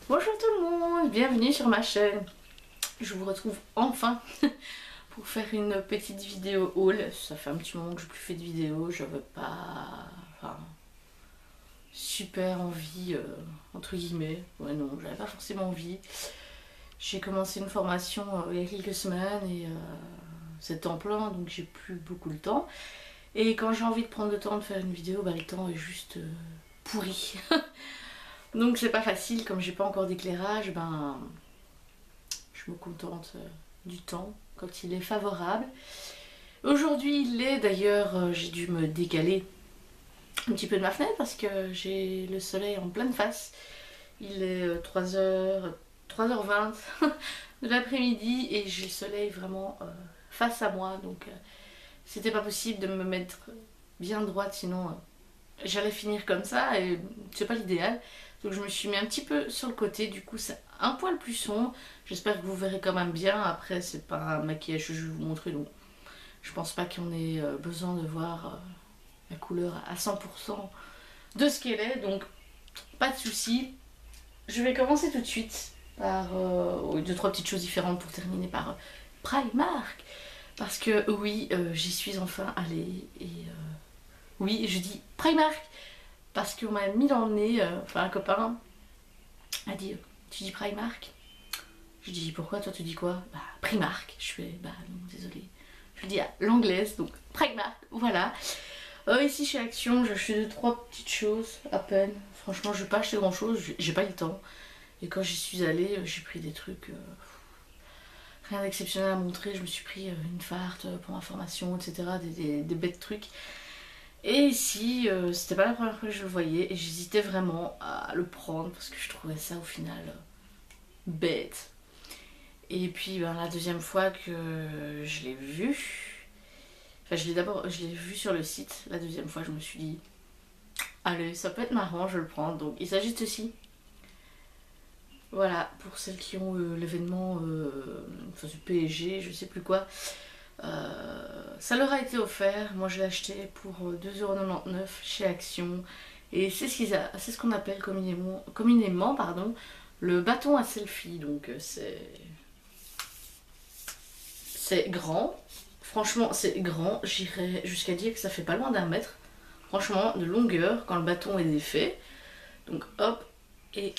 Bonjour tout le monde, bienvenue sur ma chaîne. Je vous retrouve enfin pour faire une petite vidéo haul. Ça fait un petit moment que je n'ai plus fait de vidéo, j'avais pas super envie, entre guillemets. Ouais non, j'avais pas forcément envie. J'ai commencé une formation il y a quelques semaines et c'est temps plein donc j'ai plus beaucoup le temps. Et quand j'ai envie de prendre le temps de faire une vidéo, bah, le temps est juste pourri. Donc c'est pas facile, comme j'ai pas encore d'éclairage, ben je me contente du temps quand il est favorable. Aujourd'hui il est d'ailleurs, j'ai dû me décaler un petit peu de ma fenêtre parce que j'ai le soleil en pleine face. Il est 3h20 de l'après-midi et j'ai le soleil vraiment face à moi, donc c'était pas possible de me mettre bien droite, sinon j'allais finir comme ça et c'est pas l'idéal. Donc je me suis mis un petit peu sur le côté, du coup c'est un poil plus sombre. J'espère que vous verrez quand même bien. Après c'est pas un maquillage que je vais vous montrer, donc je pense pas qu'on ait besoin de voir la couleur à 100% de ce qu'elle est, donc pas de soucis. Je vais commencer tout de suite par deux trois petites choses différentes pour terminer par Primark. Parce que oui, j'y suis enfin allée et oui, je dis Primark parce qu'on m'a mis dans le nez, enfin un copain a dit tu dis Primark? Je dis pourquoi, toi tu dis quoi? Bah Primark. Je fais bah non désolé. Je dis à l'anglaise, donc Primark, voilà. Ici chez Action, j'ai acheté 2-3 petites choses à peine. Franchement je vais pas acheter grand chose, j'ai pas eu le temps. Et quand j'y suis allée, j'ai pris des trucs rien d'exceptionnel à montrer. Je me suis pris une Farte pour ma formation, etc. Des bêtes trucs. Et ici, c'était pas la première fois que je le voyais et j'hésitais vraiment à le prendre parce que je trouvais ça au final bête. Et puis ben, la deuxième fois que je l'ai vu, enfin je l'ai vu sur le site. La deuxième fois je me suis dit allez ça peut être marrant, je vais le prendre. Donc il s'agit de ceci. Voilà, pour celles qui ont l'événement enfin, du PSG, je sais plus quoi. Ça leur a été offert. Moi je l'ai acheté pour 2,99€ chez Action. Et c'est ce qu'on appelle communément pardon, le bâton à selfie. Donc c'est grand. Franchement c'est grand. J'irais jusqu'à dire que ça fait pas loin d'un mètre. Franchement de longueur quand le bâton est défait. Donc hop et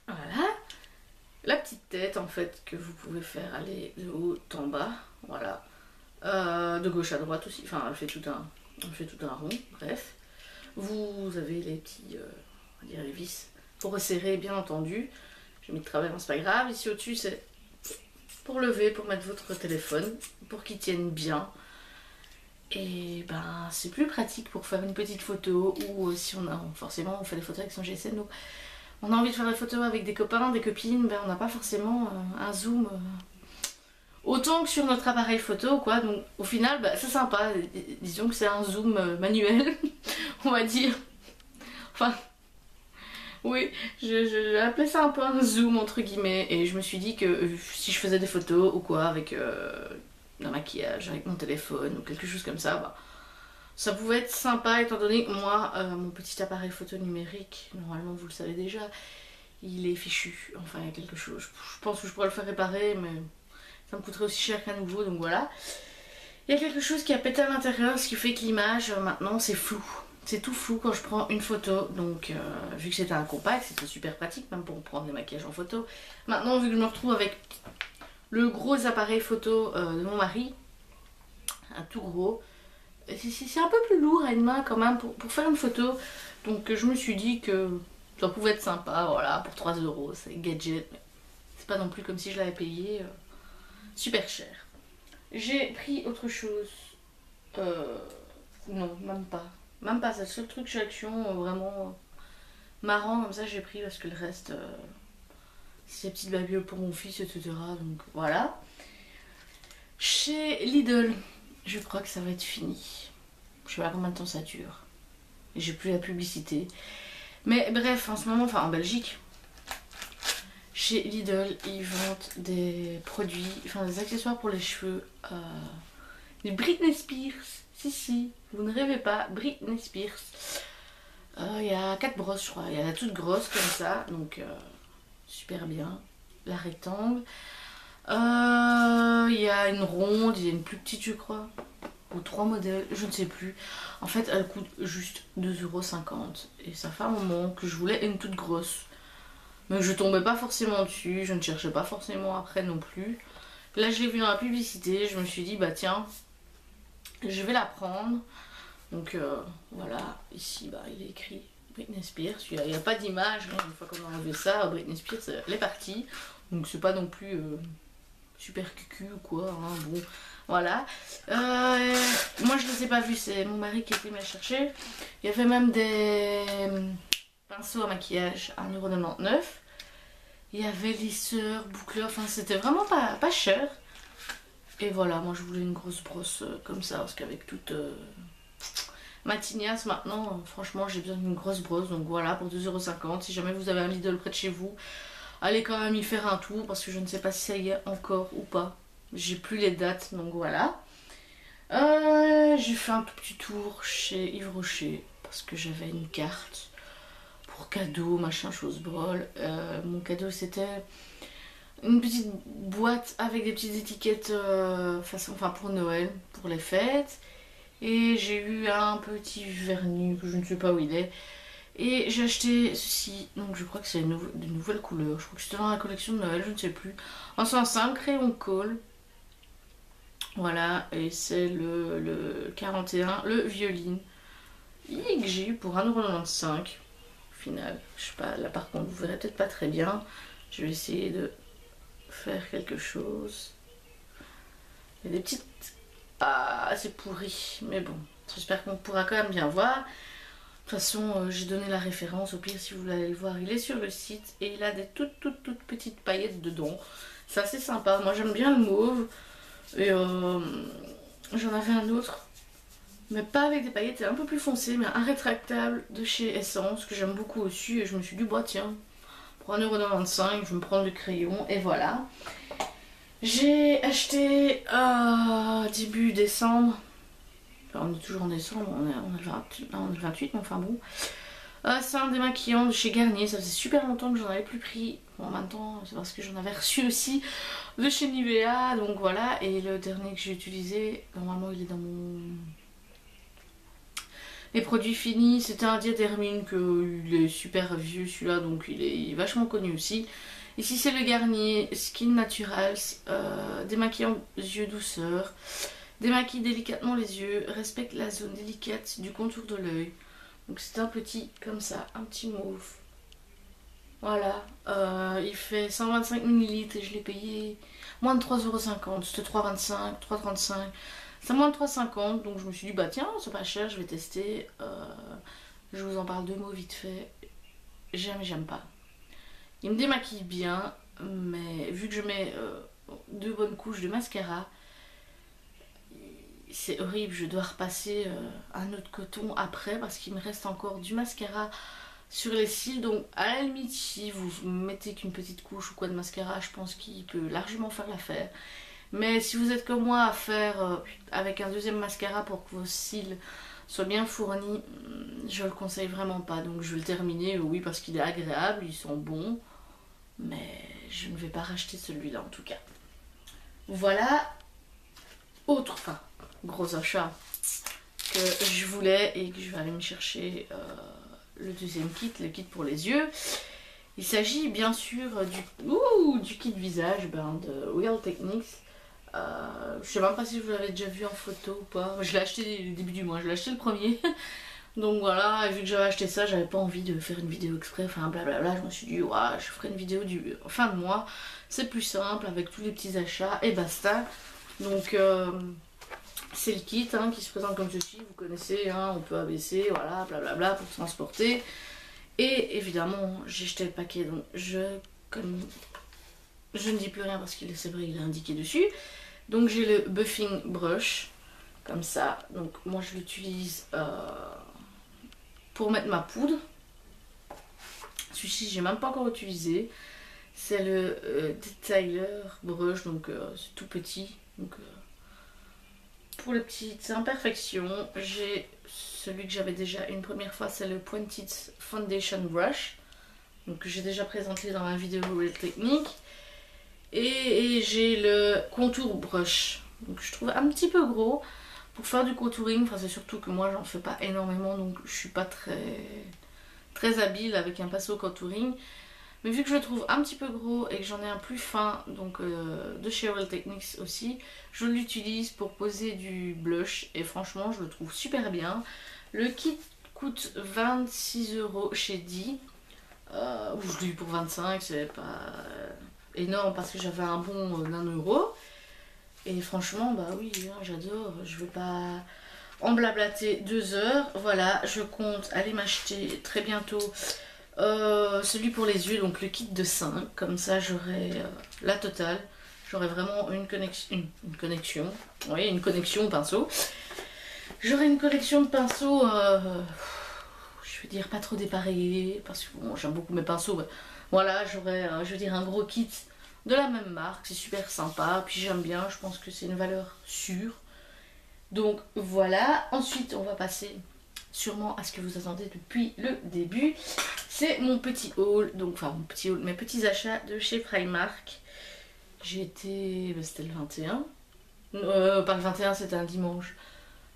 voilà. La petite tête en fait que vous pouvez faire aller de haut en bas. Voilà. De gauche à droite aussi, enfin elle fait tout un rond, bref. Vous avez les petits, on va dire les vis pour resserrer bien entendu. J'ai mis de travers, c'est pas grave. Ici au-dessus c'est pour lever, pour mettre votre téléphone, pour qu'il tienne bien. Et ben c'est plus pratique pour faire une petite photo ou si on a, forcément on fait des photos avec son GSM, donc on a envie de faire des photos avec des copains, des copines, ben on n'a pas forcément un zoom autant que sur notre appareil photo quoi, donc au final bah, c'est sympa, disons que c'est un zoom manuel on va dire, enfin oui j'ai appelé ça un peu un zoom entre guillemets et je me suis dit que si je faisais des photos ou quoi avec un maquillage avec mon téléphone ou quelque chose comme ça, bah, ça pouvait être sympa étant donné que moi mon petit appareil photo numérique, normalement vous le savez déjà, il est fichu, enfin il y a quelque chose, je pense que je pourrais le faire réparer mais ça me coûterait aussi cher qu'un nouveau, donc voilà. Il y a quelque chose qui a pété à l'intérieur, ce qui fait que l'image, maintenant, c'est flou. C'est tout flou quand je prends une photo. Donc, vu que c'était un compact, c'était super pratique, même pour prendre des maquillages en photo. Maintenant, vu que je me retrouve avec le gros appareil photo de mon mari, un tout gros, c'est un peu plus lourd à une main quand même pour faire une photo. Donc, je me suis dit que ça pouvait être sympa, voilà, pour 3€, c'est gadget. Mais c'est pas non plus comme si je l'avais payé super cher. J'ai pris autre chose. Non, même pas. Même pas, c'est le seul truc chez Action vraiment marrant comme ça j'ai pris parce que le reste, c'est des petites babioles pour mon fils, etc. Donc voilà. Chez Lidl, je crois que ça va être fini. Je sais pas combien de temps ça dure. Et j'ai plus la publicité. Mais bref, en ce moment, enfin en Belgique, chez Lidl, ils vendent des produits, enfin des accessoires pour les cheveux. Des Britney Spears. Si, si, vous ne rêvez pas, Britney Spears. Il y a 4 brosses je crois, il y a la toute grosse comme ça, donc super bien, la rectangle. Il y a une ronde, il y a une plus petite je crois, ou 3 modèles, je ne sais plus. En fait elle coûte juste 2,50 € et ça fait un moment que je voulais une toute grosse. Mais je tombais pas forcément dessus, je ne cherchais pas forcément après non plus. Là je l'ai vu dans la publicité, je me suis dit bah tiens, je vais la prendre. Donc voilà, ici bah, il est écrit Britney Spears, il n'y a pas d'image, hein. Une fois qu'on a enlevé ça, Britney Spears elle est partie. Donc c'est pas non plus super cucu ou quoi, hein. Bon voilà. Moi je les ai pas vus, c'est mon mari qui était me les chercher. Il y avait même des pinceaux à maquillage à 1,99 €. Il y avait lisseur, boucleur, enfin c'était vraiment pas cher. Et voilà, moi je voulais une grosse brosse comme ça, parce qu'avec toute ma tignasse maintenant, franchement j'ai besoin d'une grosse brosse. Donc voilà, pour 2,50 €, si jamais vous avez un Lidl près de chez vous, allez quand même y faire un tour, parce que je ne sais pas si ça y est encore ou pas. J'ai plus les dates, donc voilà. J'ai fait un tout petit tour chez Yves Rocher, parce que j'avais une carte pour cadeau, machin, chose brôle. Mon cadeau c'était une petite boîte avec des petites étiquettes enfin pour Noël, pour les fêtes. Et j'ai eu un petit vernis que je ne sais pas où il est. Et j'ai acheté ceci, donc je crois que c'est une nouvelle couleur. Je crois que c'était dans la collection de Noël, je ne sais plus. En 105, crayon colle. Voilà, et c'est le 41, le violine. Et que j'ai eu pour 1,95 € au final. Je sais pas, là par contre vous verrez peut-être pas très bien. Je vais essayer de faire quelque chose. Il y a des petites... Ah, c'est pourri, mais bon, j'espère qu'on pourra quand même bien voir. De toute façon, j'ai donné la référence, au pire si vous voulez aller voir, il est sur le site et il a des toutes petites paillettes dedans. C'est assez sympa, moi j'aime bien le mauve. Et j'en avais un autre, mais pas avec des paillettes, c'est un peu plus foncé, mais un rétractable de chez Essence que j'aime beaucoup aussi. Et je me suis dit, bah tiens, pour 1,95 €, je vais me prendre le crayon et voilà. J'ai acheté début décembre. Enfin, on est toujours en décembre, on est le 28, mais enfin bon. C'est un démaquillant de chez Garnier, ça faisait super longtemps que j'en avais plus pris. Bon, en même temps, c'est parce que j'en avais reçu aussi de chez Nivea, donc voilà. Et le dernier que j'ai utilisé, normalement il est dans mon... Les produits finis, c'était un Diathermine, il est super vieux celui-là, donc il est vachement connu aussi. Ici c'est le Garnier Skin Naturals, démaquillant yeux douceur. Démaquille délicatement les yeux, respecte la zone délicate du contour de l'œil. Donc c'est un petit comme ça, un petit mauve. Voilà, il fait 125 ml et je l'ai payé moins de 3,50 €. C'était 3,25 €, 3,35 €. C'est moins de 3,50 €, donc je me suis dit bah tiens, c'est pas cher, je vais tester. Je vous en parle deux mots vite fait. J'aime pas. Il me démaquille bien, mais vu que je mets deux bonnes couches de mascara, c'est horrible, je dois repasser un autre coton après parce qu'il me reste encore du mascara sur les cils. Donc à la limite, si vous mettez qu'une petite couche ou quoi de mascara, je pense qu'il peut largement faire l'affaire. Mais si vous êtes comme moi à faire avec un deuxième mascara pour que vos cils soient bien fournis, je le conseille vraiment pas. Donc je vais le terminer, oui, parce qu'il est agréable, ils sont bons, mais je ne vais pas racheter celui-là en tout cas. Voilà, autre, enfin, gros achat que je voulais et que je vais aller me chercher le deuxième kit, le kit pour les yeux. Il s'agit bien sûr du kit visage de Real Techniques. Je sais même pas si vous l'avez déjà vu en photo ou pas. Je l'ai acheté au début du mois, je l'ai acheté le premier. Donc voilà, et vu que j'avais acheté ça, j'avais pas envie de faire une vidéo exprès, enfin blablabla. Je me suis dit, ouais, je ferai une vidéo du fin de mois. C'est plus simple avec tous les petits achats et basta. Donc c'est le kit qui se présente comme ceci, vous connaissez, on peut abaisser, voilà, blablabla pour transporter. Et évidemment, j'ai jeté le paquet, donc je ne dis plus rien parce qu'il c'est vrai, il est indiqué dessus. Donc j'ai le buffing brush, comme ça. Donc moi je l'utilise pour mettre ma poudre. Celui-ci, j'ai même pas encore utilisé. C'est le Detailer brush, donc c'est tout petit. Donc pour les petites imperfections, j'ai celui que j'avais déjà une première fois, c'est le Pointed Foundation Brush. Donc que j'ai déjà présenté dans ma vidéo Real Technique. Et j'ai le Contour Brush. Donc je trouve un petit peu gros pour faire du contouring. Enfin c'est surtout que moi j'en fais pas énormément, donc je suis pas très habile avec un pinceau contouring. Mais vu que je le trouve un petit peu gros et que j'en ai un plus fin, donc de chez Real Techniques aussi, je l'utilise pour poser du blush et franchement je le trouve super bien. Le kit coûte 26 € chez Di. Je l'ai eu pour 25, c'est pas énorme parce que j'avais un bon d'1 €. Et franchement, bah oui, hein, j'adore. Je vais pas en blablater 2 heures. Voilà, je compte aller m'acheter très bientôt celui pour les yeux, donc le kit de 5. Comme ça, j'aurai la totale. J'aurai vraiment une connexion. Oui, une connexion pinceau. J'aurai une collection de pinceaux, je veux dire, pas trop dépareillés, parce que bon, j'aime beaucoup mes pinceaux. Mais voilà, j'aurai, je veux dire, un gros kit de la même marque. C'est super sympa. Puis j'aime bien, je pense que c'est une valeur sûre. Donc voilà. Ensuite, on va passer sûrement à ce que vous attendez depuis le début. C'est mon petit haul, donc enfin mon petit haul, mes petits achats de chez Primark. J'ai été, c'était le 21. Pas le 21, c'était un dimanche.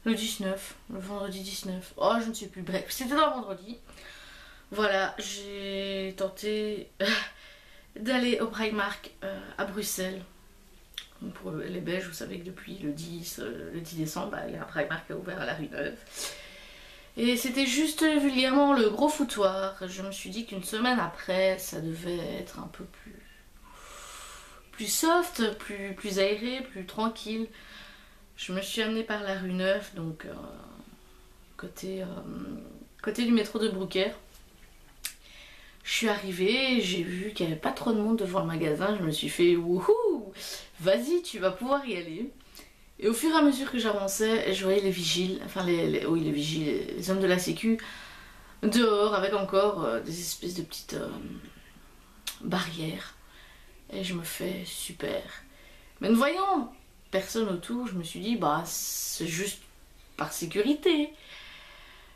Le 19, le vendredi 19. Oh, je ne sais plus. Bref, c'était dans le vendredi. Voilà, j'ai tenté d'aller au Primark à Bruxelles. Donc pour les Belges, vous savez que depuis le 10 décembre, bah, il y a un Primark qui a ouvert à la rue Neuve. Et c'était juste vulgairement le gros foutoir. Je me suis dit qu'une semaine après, ça devait être un peu plus soft, plus aéré, plus tranquille. Je me suis amenée par la rue Neuve, donc côté du métro de Brouckère. Je suis arrivée, j'ai vu qu'il n'y avait pas trop de monde devant le magasin. Je me suis fait wouhou, vas-y, tu vas pouvoir y aller. Et au fur et à mesure que j'avançais, je voyais les vigiles, enfin oui, les vigiles, les hommes de la sécu, dehors avec encore des espèces de petites barrières. Et je me fais super. Mais ne voyant personne autour, je me suis dit, bah c'est juste par sécurité.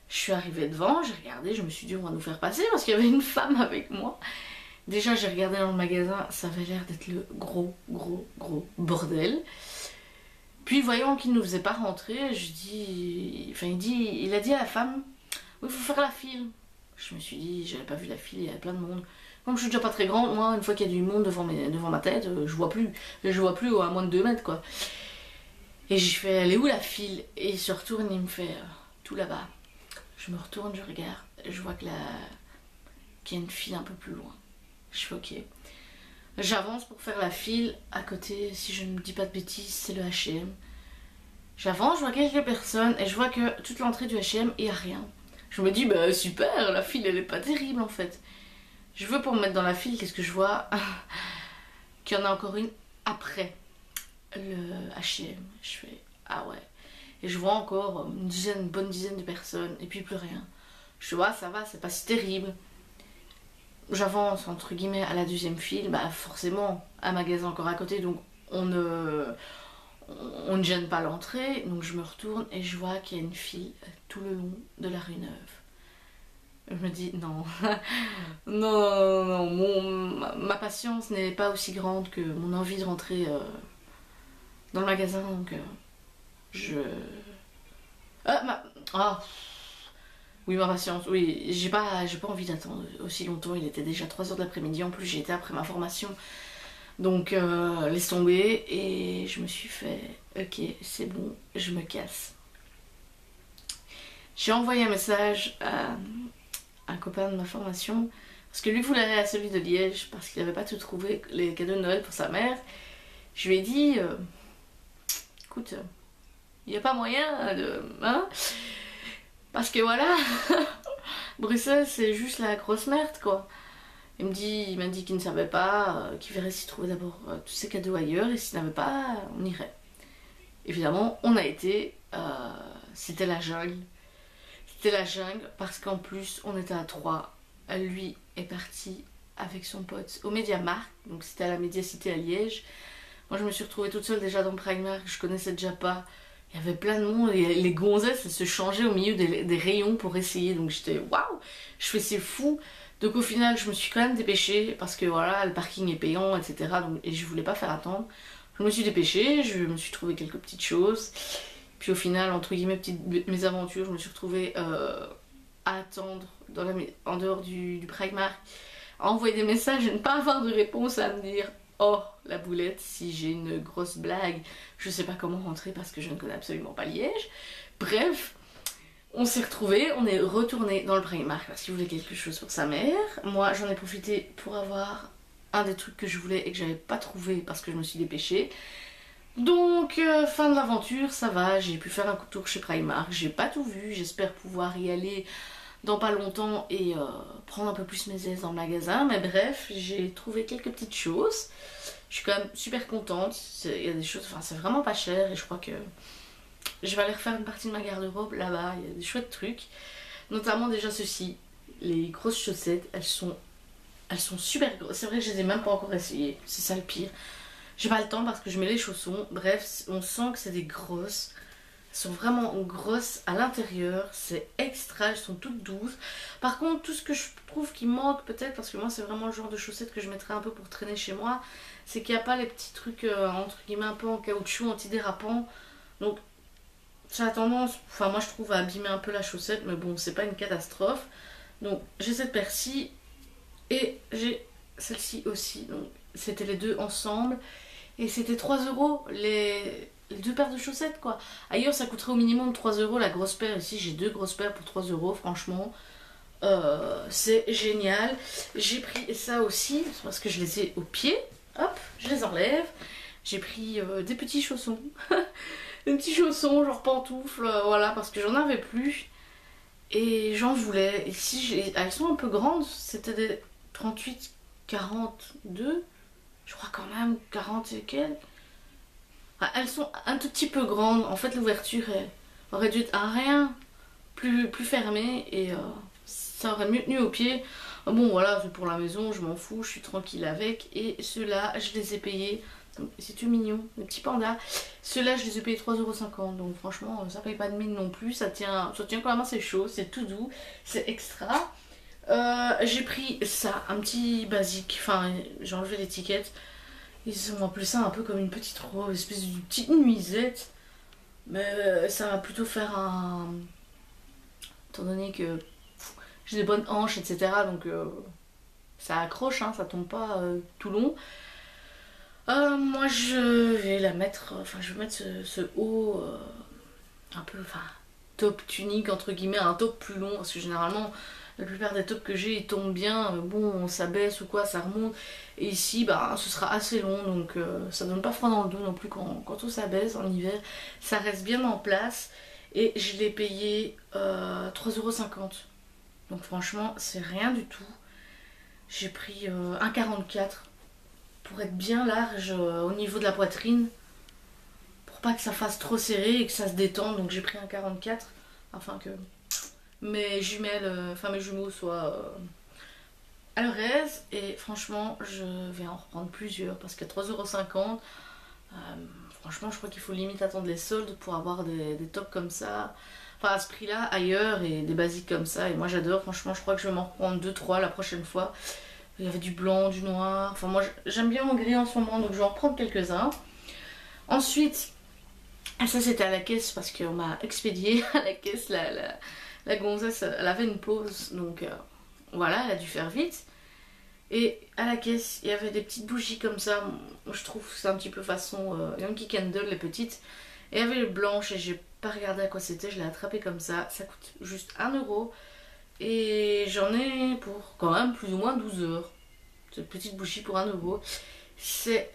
Je suis arrivée devant, j'ai regardé, je me suis dit on va nous faire passer parce qu'il y avait une femme avec moi. Déjà j'ai regardé dans le magasin, ça avait l'air d'être le gros bordel. Puis voyant qu'il ne nous faisait pas rentrer, je dis, enfin il a dit à la femme, oui il faut faire la file. Je me suis dit, j'avais pas vu la file, il y avait plein de monde. Comme je suis déjà pas très grande, moi une fois qu'il y a du monde devant ma tête, je vois plus à moins de 2 mètres quoi. Et je fais, elle est où la file? Et il se retourne, il me fait, tout là-bas. Je me retourne, je regarde, je vois qu'il y a une file un peu plus loin. Je fais ok. J'avance pour faire la file. À côté, si je ne me dis pas de bêtises, c'est le H&M. J'avance, je vois quelques personnes et je vois que toute l'entrée du H&M, il n'y a rien. Je me dis, bah super, la file elle est pas terrible en fait. Je veux pour me mettre dans la file, qu'est-ce que je vois? Qu'il y en a encore une après le H&M. Je fais, ah ouais. Et je vois encore une bonne dizaine de personnes et puis plus rien. Je vois, ça va, c'est pas si terrible. J'avance entre guillemets à la deuxième file, bah forcément un magasin encore à côté, donc on ne gêne pas l'entrée. Donc je me retourne et je vois qu'il y a une file tout le long de la rue Neuve. Je me dis non, ma patience n'est pas aussi grande que mon envie de rentrer dans le magasin, donc oui, ma patience, oui, j'ai pas envie d'attendre aussi longtemps, il était déjà 3 h de l'après-midi, en plus j'ai été après ma formation, donc laisse tomber, et je me suis fait, ok, c'est bon, je me casse. J'ai envoyé un message à un copain de ma formation, parce que lui voulait aller à celui de Liège, parce qu'il n'avait pas tout trouvé, les cadeaux de Noël pour sa mère. Je lui ai dit, écoute, il n'y a pas moyen de... Hein, parce que voilà, Bruxelles c'est juste la grosse merde quoi. Il m'a dit qu'il ne savait pas, qu'il verrait s'il trouvait d'abord tous ses cadeaux ailleurs et s'il n'avait pas, on irait. Évidemment, on a été, c'était la jungle. C'était la jungle parce qu'en plus on était à 3. Lui est parti avec son pote au Mediamarkt, donc c'était à la Médiacité à Liège. Moi je me suis retrouvée toute seule déjà dans Primark, je connaissais déjà pas. il y avait plein de monde et les gonzesses elles se changeaient au milieu des rayons pour essayer. Donc j'étais waouh, je fais c'est fou. Donc au final je me suis quand même dépêchée parce que voilà le parking est payant etc. Donc, et je voulais pas faire attendre. Je me suis dépêchée, je me suis trouvé quelques petites choses. Puis au final entre guillemets mes aventures, je me suis retrouvée à attendre en dehors du Primark, à envoyer des messages et ne pas avoir de réponse, à me dire oh la boulette, si j'ai une grosse blague, je sais pas comment rentrer parce que je ne connais absolument pas Liège. Bref, on s'est retrouvés, on est retourné dans le Primark parce qu'il voulait quelque chose pour sa mère. Moi j'en ai profité pour avoir un des trucs que je voulais et que j'avais pas trouvé parce que je me suis dépêchée. Donc fin de l'aventure, ça va, j'ai pu faire un tour chez Primark, j'ai pas tout vu, j'espère pouvoir y aller dans pas longtemps et prendre un peu plus mes aises dans le magasin. Mais bref, j'ai trouvé quelques petites choses. Je suis quand même super contente. Il y a des choses, enfin c'est vraiment pas cher et je crois que je vais aller refaire une partie de ma garde-robe là-bas. Il y a des chouettes trucs. Notamment déjà ceci, les grosses chaussettes, elles sont super grosses. C'est vrai que je les ai même pas encore essayées, c'est ça le pire. J'ai pas le temps parce que je mets les chaussons. Bref, on sent que c'est des grosses. Elles sont vraiment grosses à l'intérieur, c'est extra, elles sont toutes douces. Par contre, tout ce que je trouve qui manque peut-être, parce que moi c'est vraiment le genre de chaussettes que je mettrais un peu pour traîner chez moi, c'est qu'il n'y a pas les petits trucs entre guillemets un peu en caoutchouc, anti-dérapant. Donc ça a tendance, enfin moi je trouve à abîmer un peu la chaussette, mais bon c'est pas une catastrophe. Donc j'ai cette paire-ci et j'ai celle-ci aussi. Donc c'était les deux ensemble. Et c'était 3 euros les deux paires de chaussettes quoi. Ailleurs ça coûterait au minimum 3 euros la grosse paire. Ici j'ai deux grosses paires pour 3 euros franchement. C'est génial. J'ai pris ça aussi parce que je les ai au pied. Hop, je les enlève. J'ai pris des petits chaussons. Des petits chaussons genre pantoufles, voilà, parce que j'en avais plus. Et j'en voulais. Et si elles sont un peu grandes, c'était des 38, 42. Je crois quand même 40 et quelques. Enfin, elles sont un tout petit peu grandes. En fait, l'ouverture aurait dû être un rien plus fermée et ça aurait mieux tenu au pied. Bon, voilà, c'est pour la maison, je m'en fous, je suis tranquille avec. Et ceux-là, je les ai payés. C'est tout mignon, le petit panda. Ceux-là, je les ai payés 3,50 €. Donc, franchement, ça paye pas de mine non plus. Ça tient quand même assez chaud, c'est tout doux, c'est extra. J'ai pris ça, un petit basique, enfin j'ai enlevé l'étiquette. Ils ont appelé ça un peu comme une petite robe, une espèce de petite nuisette. Mais ça va plutôt faire un... Étant donné que j'ai des bonnes hanches, etc. Donc ça accroche, hein, ça tombe pas tout long. Moi je vais la mettre, enfin je vais mettre ce haut un peu, enfin top tunique entre guillemets, un top plus long parce que généralement la plupart des tops que j'ai ils tombent bien, bon ça baisse ou quoi, ça remonte et ici bah ce sera assez long donc ça donne pas froid dans le dos non plus quand tout s'abaisse en hiver, ça reste bien en place et je l'ai payé 3,50 €. Donc franchement c'est rien du tout. J'ai pris 1,44 pour être bien large au niveau de la poitrine, pour pas que ça fasse trop serré et que ça se détende, donc j'ai pris 1,44 afin que mes jumelles, enfin mes jumeaux soient à leur aise. Et franchement je vais en reprendre plusieurs parce qu'à 3,50 €, franchement je crois qu'il faut limite attendre les soldes pour avoir des tops comme ça, enfin à ce prix là ailleurs, et des basiques comme ça. Et moi j'adore, franchement je crois que je vais m'en reprendre 2-3 la prochaine fois. Il y avait du blanc, du noir, enfin moi j'aime bien mon gris en ce moment donc je vais en reprendre quelques-uns. Ensuite, ça c'était à la caisse parce qu'on m'a expédié à la caisse, la gonzesse elle avait une pause donc voilà, elle a dû faire vite. Et à la caisse il y avait des petites bougies comme ça, je trouve que c'est un petit peu façon Yankee Candle les petites. Et il y avait les blanches et j'ai pas regardé à quoi c'était, je l'ai attrapé comme ça coûte juste 1 € et j'en ai pour quand même plus ou moins 12 heures. Cette petite bougie pour 1 €. C'est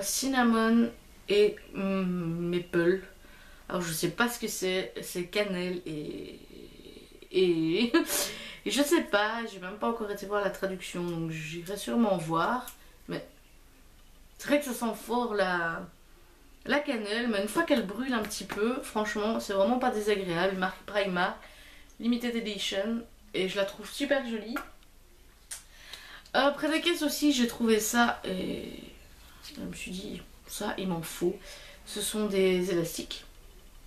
cinnamon et maple. Alors je sais pas ce que c'est cannelle et je sais pas, j'ai même pas encore été voir la traduction donc j'irai sûrement voir. Mais c'est vrai que ça sent fort la cannelle, mais une fois qu'elle brûle un petit peu, franchement c'est vraiment pas désagréable. Marque Primark, Limited Edition, et je la trouve super jolie. Près des caisses aussi j'ai trouvé ça et je me suis dit ça il m'en faut. Ce sont des élastiques,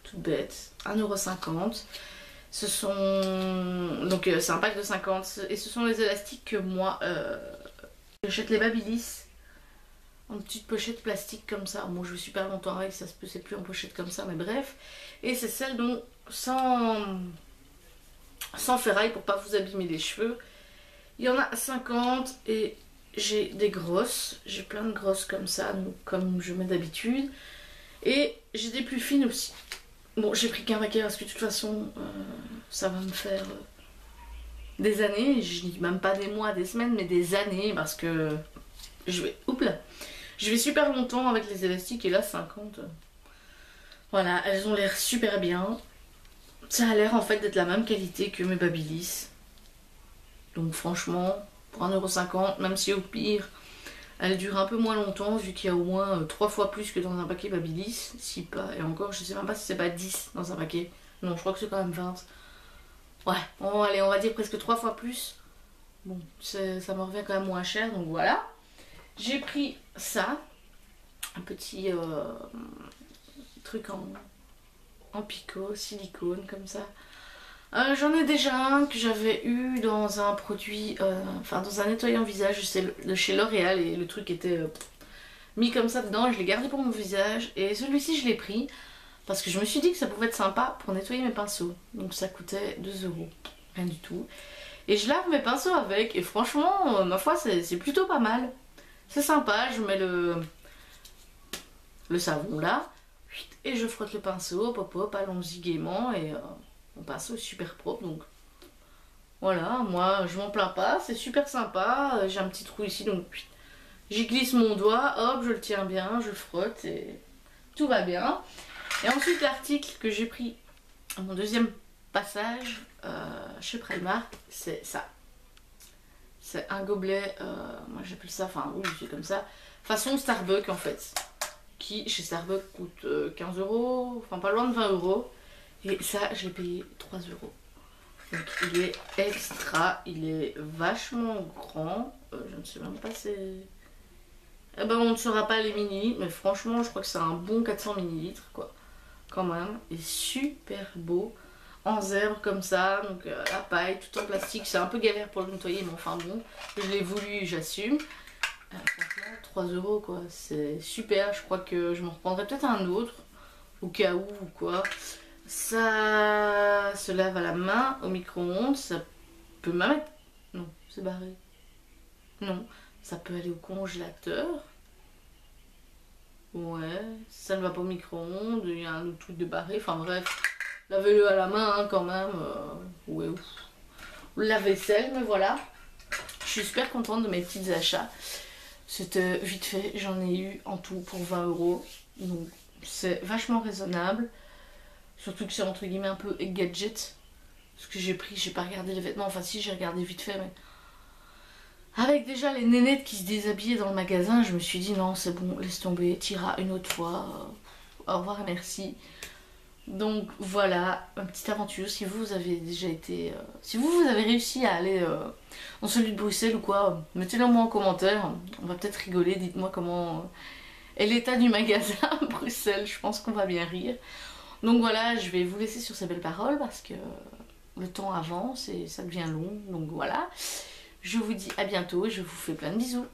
tout toute bête, 1,50 €. Ce sont... Donc c'est un pack de 50 et ce sont les élastiques que moi j'achète les Babyliss en petite pochette plastique comme ça. Bon, je vais super longtemps avec, ça se peut, c'est plus en pochette comme ça, mais bref. Et c'est celle dont sans ferraille pour pas vous abîmer les cheveux. Il y en a 50 et j'ai des grosses, j'ai plein de grosses comme ça, donc comme je mets d'habitude. Et j'ai des plus fines aussi. Bon, j'ai pris qu'un paquet parce que de toute façon, ça va me faire des années. Je dis même pas des mois, des semaines, mais des années parce que je vais... Oups là, je vais super longtemps avec les élastiques et là 50. Voilà, elles ont l'air super bien. Ça a l'air en fait d'être la même qualité que mes Babyliss. Donc franchement, pour 1,50 €, même si au pire, elle dure un peu moins longtemps vu qu'il y a au moins 3 fois plus que dans un paquet Babyliss. Si pas, et encore, je sais même pas si c'est pas 10 dans un paquet. Non, je crois que c'est quand même 20. Ouais, bon, allez, on va dire presque 3 fois plus. Bon, ça me revient quand même moins cher, donc voilà. J'ai pris ça, un petit truc en picot, silicone, comme ça. J'en ai déjà un que j'avais eu dans un produit, enfin dans un nettoyant visage, c'est de chez L'Oréal et le truc était mis comme ça dedans et je l'ai gardé pour mon visage. Et celui-ci je l'ai pris parce que je me suis dit que ça pouvait être sympa pour nettoyer mes pinceaux. Donc ça coûtait 2 €, rien du tout. Et je lave mes pinceaux avec et franchement, ma foi c'est plutôt pas mal. C'est sympa, je mets le savon là et je frotte le pinceau, pop pop, allons-y gaiement et... mon pinceau est super propre, donc voilà, moi je m'en plains pas, c'est super sympa. J'ai un petit trou ici, donc j'y glisse mon doigt, hop, je le tiens bien, je frotte et tout va bien. Et ensuite l'article que j'ai pris à mon deuxième passage chez Primark, c'est ça. C'est un gobelet, moi j'appelle ça, enfin oui c'est comme ça, façon Starbucks en fait, qui chez Starbucks coûte 15 €, enfin pas loin de 20 €. Et ça, je l'ai payé 3 €. Donc il est extra, il est vachement grand. Je ne sais même pas c'est... Eh ben on ne saura pas les millilitres, mais franchement je crois que c'est un bon 400 millilitres quoi. Quand même, il est super beau. En zèbre comme ça, donc la paille, tout en plastique. C'est un peu galère pour le nettoyer, mais enfin bon, je l'ai voulu, j'assume. Franchement, 3 € quoi, c'est super. Je crois que je m'en reprendrai peut-être un autre, au cas où ou quoi. Ça se lave à la main au micro-ondes, ça peut même être... Non, c'est barré. Non, ça peut aller au congélateur. Ouais, ça ne va pas au micro-ondes, il y a un autre truc de barré, enfin bref. Lavez-le à la main hein, quand même. Ouais, la vaisselle, mais voilà. Je suis super contente de mes petits achats. C'était vite fait, j'en ai eu en tout pour 20 €. Donc c'est vachement raisonnable. Surtout que c'est entre guillemets un peu gadget. Ce que j'ai pris, j'ai pas regardé les vêtements. Enfin si, j'ai regardé vite fait, mais... Avec déjà les nénettes qui se déshabillaient dans le magasin, je me suis dit non, c'est bon, laisse tomber, t'iras une autre fois. Au revoir et merci. Donc voilà, une petite aventure. Si vous avez déjà été... si vous avez réussi à aller dans celui de Bruxelles ou quoi, mettez-le moi en commentaire. On va peut-être rigoler, dites-moi comment est l'état du magasin à Bruxelles. Je pense qu'on va bien rire. Donc voilà, je vais vous laisser sur ces belles paroles parce que le temps avance et ça devient long. Donc voilà, je vous dis à bientôt et je vous fais plein de bisous.